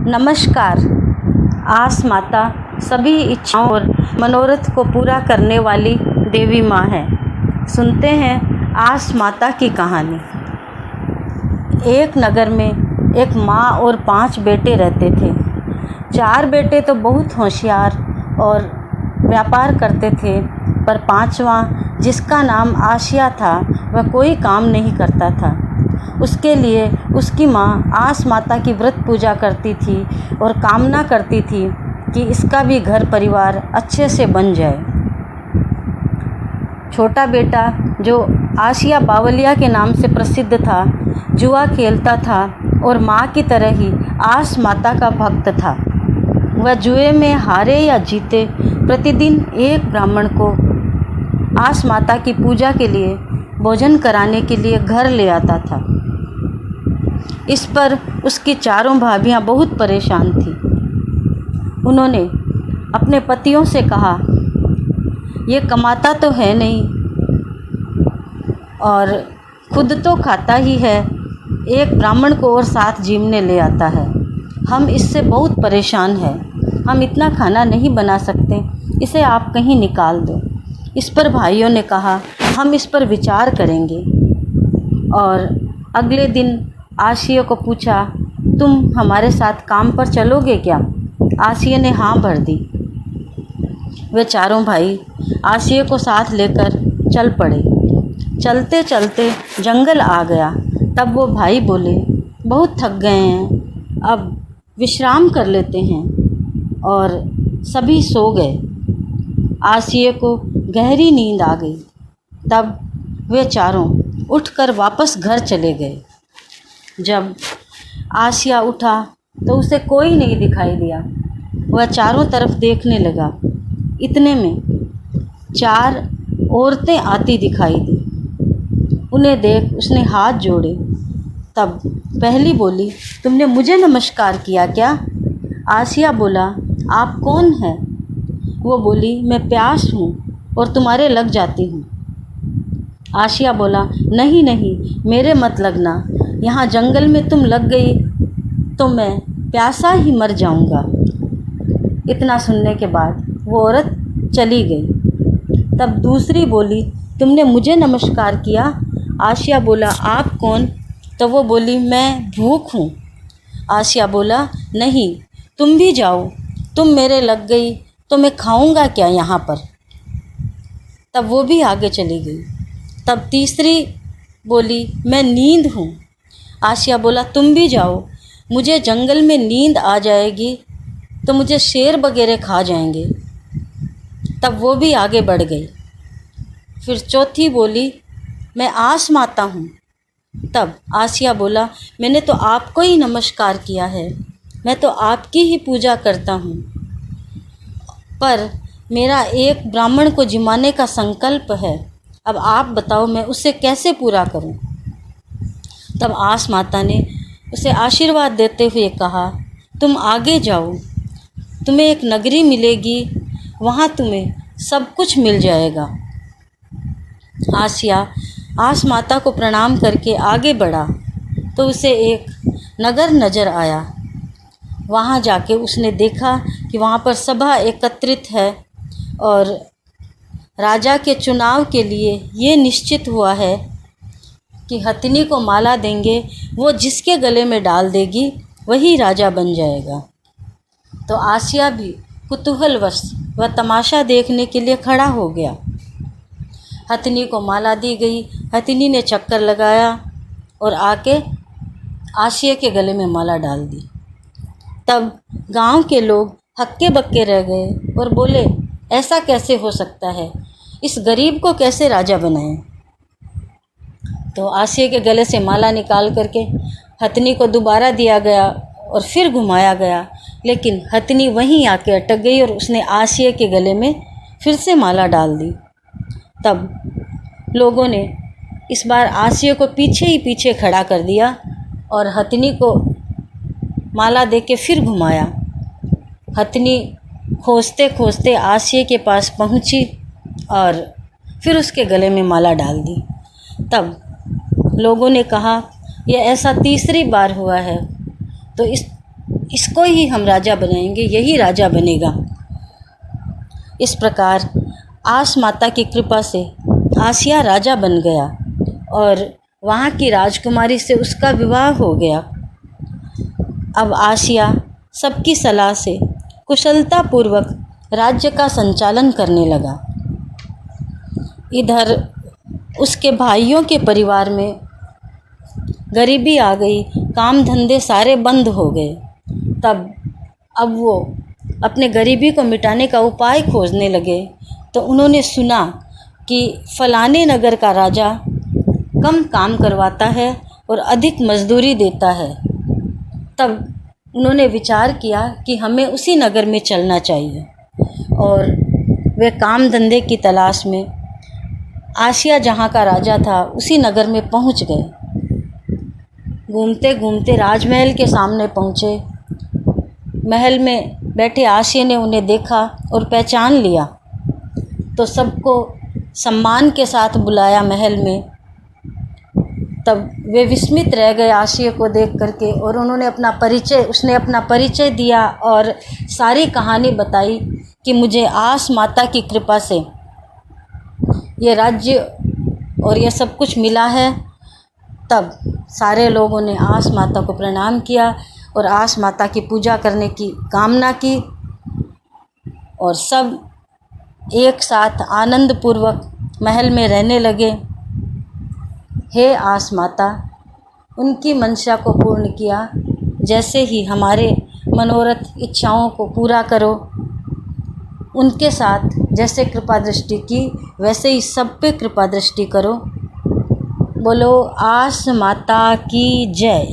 नमस्कार। आस माता सभी इच्छाओं और मनोरथ को पूरा करने वाली देवी माँ है। सुनते हैं आस माता की कहानी। एक नगर में एक माँ और 5 बेटे रहते थे। 4 बेटे तो बहुत होशियार और व्यापार करते थे, पर 5वां जिसका नाम आसिया था वह कोई काम नहीं करता था। उसके लिए उसकी माँ आस माता की व्रत पूजा करती थी और कामना करती थी कि इसका भी घर परिवार अच्छे से बन जाए। छोटा बेटा जो आसिया बावलिया के नाम से प्रसिद्ध था, जुआ खेलता था और माँ की तरह ही आस माता का भक्त था। वह जुए में हारे या जीते प्रतिदिन एक ब्राह्मण को आस माता की पूजा के लिए भोजन कराने के लिए घर ले आता था। इस पर उसकी चारों भाभियां बहुत परेशान थीं। उन्होंने अपने पतियों से कहा, ये कमाता तो है नहीं और खुद तो खाता ही है, एक ब्राह्मण को और साथ जीवने ले आता है। हम इससे बहुत परेशान हैं। हम इतना खाना नहीं बना सकते, इसे आप कहीं निकाल दो। इस पर भाइयों ने कहा, हम इस पर विचार करेंगे। और अगले दिन आसिया को पूछा, तुम हमारे साथ काम पर चलोगे क्या? आसिया ने हाँ भर दी। वे चारों भाई आसिया को साथ लेकर चल पड़े। चलते चलते जंगल आ गया। तब वो भाई बोले, बहुत थक गए हैं, अब विश्राम कर लेते हैं। और सभी सो गए। आसिया को गहरी नींद आ गई। तब वे चारों उठकर वापस घर चले गए। जब आसिया उठा तो उसे कोई नहीं दिखाई दिया। वह चारों तरफ देखने लगा। इतने में 4 औरतें आती दिखाई दी। उन्हें देख उसने हाथ जोड़े। तब पहली बोली, तुमने मुझे नमस्कार किया क्या? आसिया बोला, आप कौन हैं? वो बोली, मैं प्यास हूँ और तुम्हारे लग जाती हूँ। आसिया बोला, नहीं नहीं, मेरे मत लगना। यहाँ जंगल में तुम लग गई तो मैं प्यासा ही मर जाऊँगा। इतना सुनने के बाद वो औरत चली गई। तब दूसरी बोली, तुमने मुझे नमस्कार किया? आसिया बोला, आप कौन? तो वो बोली, मैं भूख हूँ। आसिया बोला, नहीं, तुम भी जाओ, तुम मेरे लग गई तो मैं खाऊंगा क्या यहाँ पर? तब वो भी आगे चली गई। तब तीसरी बोली, मैं नींद हूँ। आसिया बोला, तुम भी जाओ, मुझे जंगल में नींद आ जाएगी तो मुझे शेर वगैरह खा जाएंगे। तब वो भी आगे बढ़ गई। फिर चौथी बोली, मैं आस माता हूँ। तब आसिया बोला, मैंने तो आपको ही नमस्कार किया है, मैं तो आपकी ही पूजा करता हूँ, पर मेरा एक ब्राह्मण को जिमाने का संकल्प है। अब आप बताओ मैं उसे कैसे पूरा करूँ? तब आस माता ने उसे आशीर्वाद देते हुए कहा, तुम आगे जाओ, तुम्हें एक नगरी मिलेगी, वहाँ तुम्हें सब कुछ मिल जाएगा। आसिया आस माता को प्रणाम करके आगे बढ़ा तो उसे एक नगर नज़र आया। वहाँ जाके उसने देखा कि वहाँ पर सभा एकत्रित है और राजा के चुनाव के लिए ये निश्चित हुआ है कि हथिनी को माला देंगे, वो जिसके गले में डाल देगी वही राजा बन जाएगा। तो आसिया भी कुतूहलवश वह तमाशा देखने के लिए खड़ा हो गया। हथिनी को माला दी गई। हथिनी ने चक्कर लगाया और आके आसिया के गले में माला डाल दी। तब गांव के लोग हक्के बक्के रह गए और बोले, ऐसा कैसे हो सकता है, इस गरीब को कैसे राजा बनाएं? तो आसिया के गले से माला निकाल करके हथिनी को दोबारा दिया गया और फिर घुमाया गया, लेकिन हथिनी वहीं आके अटक गई और उसने आसिया के गले में फिर से माला डाल दी। तब लोगों ने इस बार आसिया को पीछे ही पीछे खड़ा कर दिया और हथिनी को माला देके फिर घुमाया। हथिनी खोजते खोजते आसिया के पास पहुंची और फिर उसके गले में माला डाल दी। तब लोगों ने कहा, यह ऐसा तीसरी बार हुआ है, तो इस इसको ही हम राजा बनाएंगे, यही राजा बनेगा। इस प्रकार आस माता की कृपा से आसिया राजा बन गया और वहाँ की राजकुमारी से उसका विवाह हो गया। अब आसिया सबकी सलाह से कुशलतापूर्वक राज्य का संचालन करने लगा। इधर उसके भाइयों के परिवार में गरीबी आ गई, काम धंधे सारे बंद हो गए। तब अब वो अपने गरीबी को मिटाने का उपाय खोजने लगे। तो उन्होंने सुना कि फलाने नगर का राजा कम काम करवाता है और अधिक मजदूरी देता है। तब उन्होंने विचार किया कि हमें उसी नगर में चलना चाहिए और वे काम धंधे की तलाश में आसिया जहाँ का राजा था उसी नगर में पहुँच गए। घूमते घूमते राजमहल के सामने पहुँचे। महल में बैठे आसिया ने उन्हें देखा और पहचान लिया, तो सबको सम्मान के साथ बुलाया महल में। तब वे विस्मित रह गए आसिया को देख करके और उसने अपना परिचय दिया और सारी कहानी बताई कि मुझे आस माता की कृपा से ये राज्य और ये सब कुछ मिला है। तब सारे लोगों ने आस माता को प्रणाम किया और आस माता की पूजा करने की कामना की और सब एक साथ आनंदपूर्वक महल में रहने लगे। हे आस माता, उनकी मंशा को पूर्ण किया, जैसे ही हमारे मनोरथ इच्छाओं को पूरा करो। उनके साथ जैसे कृपा दृष्टि की वैसे ही सब पे कृपा दृष्टि करो। बोलो आस माता की जय।